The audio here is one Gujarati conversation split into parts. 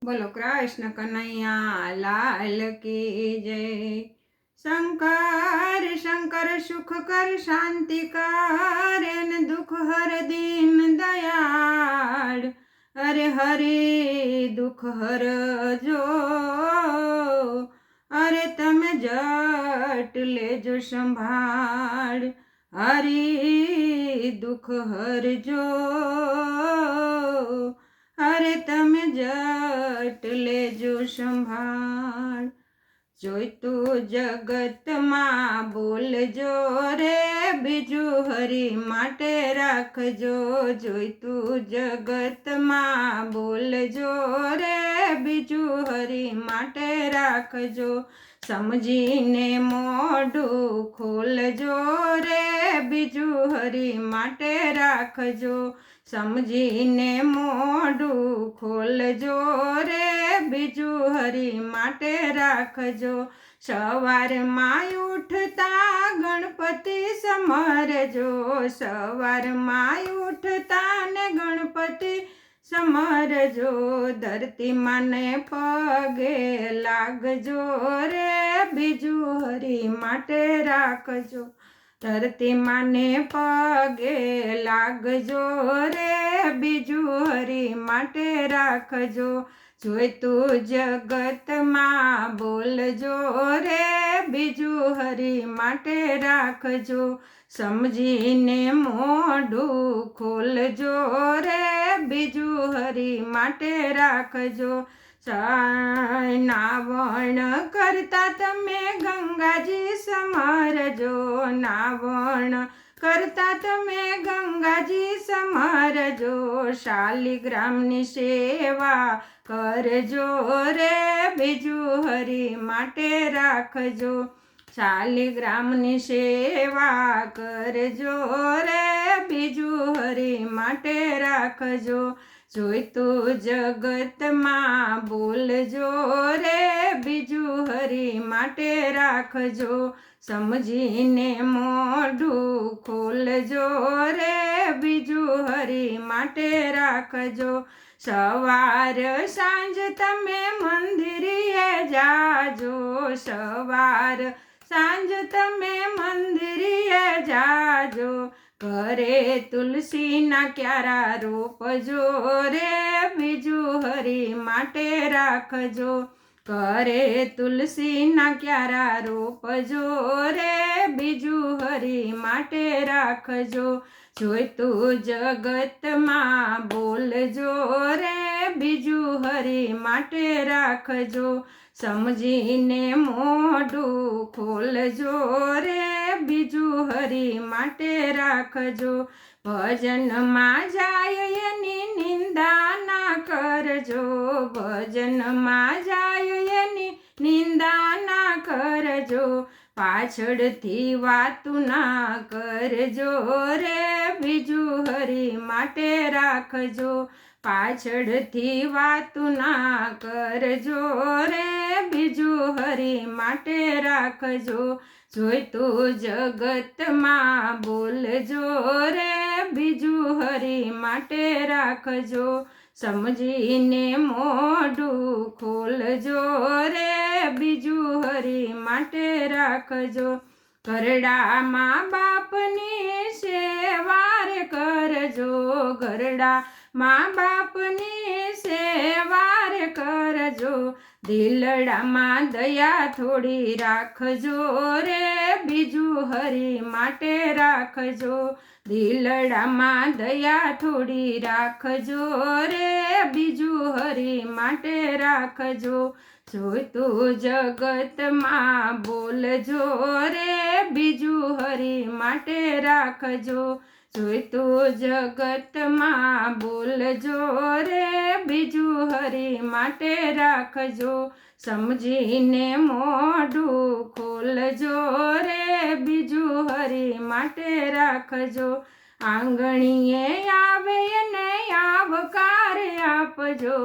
બોલો કૃષ્ણ કનૈયા લાલ કી જય। શંકર શંકર સુખ કર શાંતિ કર ને દુઃખ હર દીન દયાળ। અરે હરે દુઃખ હર જો, અરે તમે જટ લેજો સંભાળ। હરી દુઃખ હરજો, અરે તમે જટ લેજો સંભાળ। જોઈતું જગતમાં બોલજો રે, બીજું હરી માટે રાખજો। જોઈતું જગતમાં બોલજો રે, બીજું હરી માટે રાખજો। સમજીને મોઢું ખોલજો રે, બીજું હરી માટે રાખજો। સમજીને મોઢું ખોલજો રે, બીજું હરી માટે રાખજો। સવારમાં ઉઠતા ગણપતિ સમરજો, સવારમાં ઉઠતા ને ગણપતિ સમરજો। ધરતી માને પગે લાગજો રે, બીજું હરી માટે રાખજો। ધરતી માને પગે લાગજો રે, બીજું હરી માટે રાખજો। જોઈતું જગતમાં બોલજો રે, બીજું હરી માટે રાખજો। સમજીને મોઢું ખોલજો રે, બીજું હરી માટે રાખજો। નાવણ કરતા તમે ગંગાજી સમરજો, નાવણ કરતા તમે ગંગાજી સમરજો। શાલિગ્રામની સેવા કરજો રે, બીજું હરી માટે રાખજો। શાલિગ્રામની સેવા કરજો રે, બીજું હરી માટે રાખજો। જોઈતું જગતમાં બોલજો રે, બીજું હરી માટે રાખજો। સમજીને મોઢું ખોલજો રે, બીજું હરી માટે રાખજો। સવાર સાંજ તમે મંદિરે જાજો, સવાર સાંજ તમે મંદિરે જાજો। ઘરે તુલસીના ક્યારા રોપજો રે, બીજું હરી માટે રાખજો। ઘરે તુલસીના ક્યારા રોપજો રે, બીજું હરી માટે રાખજો। જોઈતું જગતમાં બોલજો રે, બીજું હરી માટે રાખજો। સમજીને મોઢું ખોલજો રે, બીજું હરી માટે રાખજો। ભજનમાં જાય એની નિંદા ના કરજો, ભજનમાં જાય એની નિંદા ના કરજો। પાછળથી વાતું ના કરજો રે, બીજું હરી માટે રાખજો। પાછળથી વાતું ના કરજો રે, બીજું હરી માટે રાખજો। જોઈતું જગતમાં બોલજો રે, બીજું હરી માટે રાખજો। સમજીને મોઢું ખોલજો રે, બીજું હરી માટે રાખજો। ઘરડામાં બાપની સેવા કરજો, ઘરડા મા બાપની સેવા કરજો। દિલડામાં દયા થોડી રાખજો રે, બીજું હરી માટે રાખજો। દિલડામાં દયા થોડી રાખજો રે, બીજું હરી માટે રાખજો। જોઈતું જગતમાં બોલજો રે, બીજું હરી માટે રાખજો। જોઈતું જગતમાં બોલજો રે, બીજું હરી માટે રાખજો। સમજીને મોઢું ખોલજો રે, બીજું હરી માટે રાખજો। આંગણીએ આવે ને આવકાર આપજો,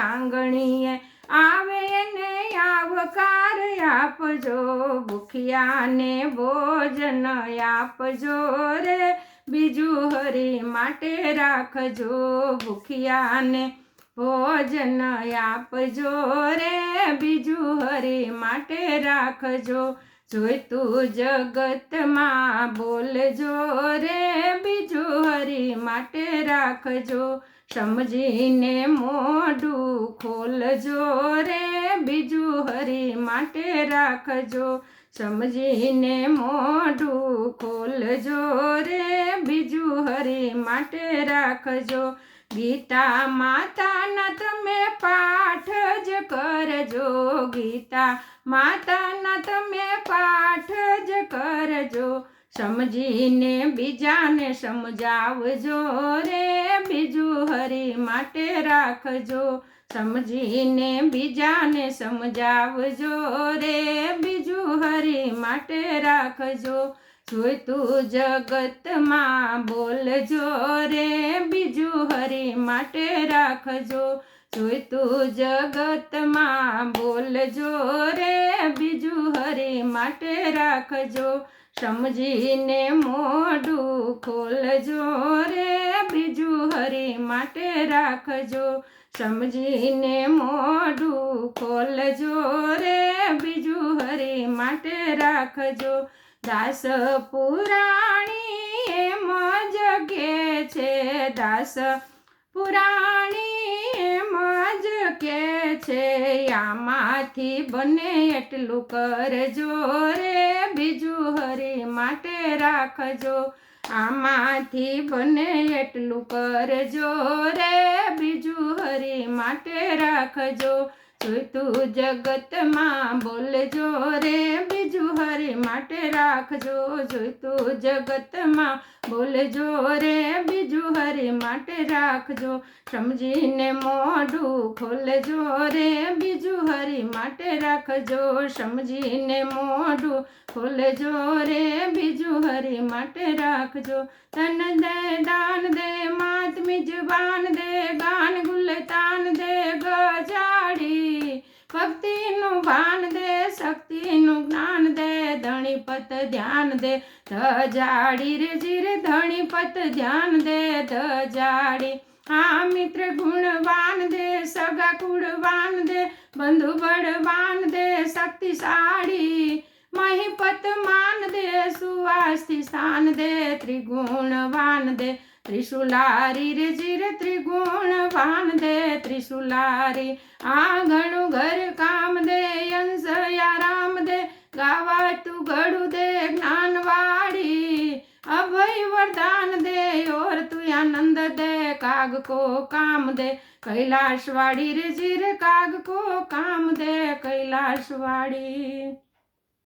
આંગણીએ આવે ને આવકાર આપજો। ભૂખ્યાને ભોજન આપજો રે, બીજું હરી માટે રાખજો। ભૂખ્યાને ભોજન આપજો રે બીજું હરી માટે રાખજો જોઈતું જગતમાં બોલજો રે બીજું હરી માટે રાખજો સમજીને મોઢું ખોલજો રે બીજું હરી માટે રાખજો સમજીને મોઢું ખોલજો રે બીજું હરી માટે રાખજો ગીતા માતાના તમે પાઠ જ કરજો ગીતા માતાના તમે પાઠ જ કરજો સમજીને બીજાને સમજાવજો રે બીજું હરી માટે રાખજો સમજીને બીજાને સમજાવજો રે બીજું હરી માટે રાખજો જોઈતું જગતમાં બોલજો રે બીજું હરી માટે રાખજો જોઈતું જગતમાં બોલજો રે બીજું હરી માટે રાખજો સમજીને મોઢું ખોલજો રે બીજું હરી માટે રાખજો સમજીને મોઢું ખોલજો રે બીજું હરી માટે રાખજો દાસ પુરાણી એમ જ કે છે દાસ પુરાણી એમ જ કે છે આમાંથી બને એટલું કરજો રે બીજું હરી માટે રાખજો આમાંથી બને એટલું કરજો રે બીજું હરી માટે રાખજો જોઈતું જગતમાં બોલજો રે બીજું હરી માટે રાખજો જોઈતું જગતમાં બોલજો રે બીજું હરી માટે રાખજો સમજીને મોઢું ખોલજો રે બીજું હરી માટે રાખજો સમજીને મોઢું ખોલજો રે બીજું હરી માટે રાખજો તન દે દાન દે માતમી જબાન દે ગાન ગુલતાન દે ગજાડી ભક્તિનું ભાન દે શક્તિનું જ્ઞાન દે ધણીપત ધ્યાન દે ધજાડી રે જીરે ધણીપત ધ્યાન દે ધજાડી આ મિત્ર ગુણવાન દે સગા કુળવાન દે બંધુ બળવાન દે શક્તિશાળી મહિપત માન દે સુવાસથી સ્થાન દે ત્રિગુણવાન દે ત્રિશુલારી રે જીરે ત્રિગુણવાન દે ત્રિશુલારી આ ઘણું ઘર કામ દે અંશયા રામ દે ગાવાતું ગળું દે જ્ઞાનવાળી અભય વરદાન દે ઓર તું આનંદ દે કાગ કો કામ દે કૈલાશવાળી રે જીરે કાગ કો કામ દે કૈલાશવાળી।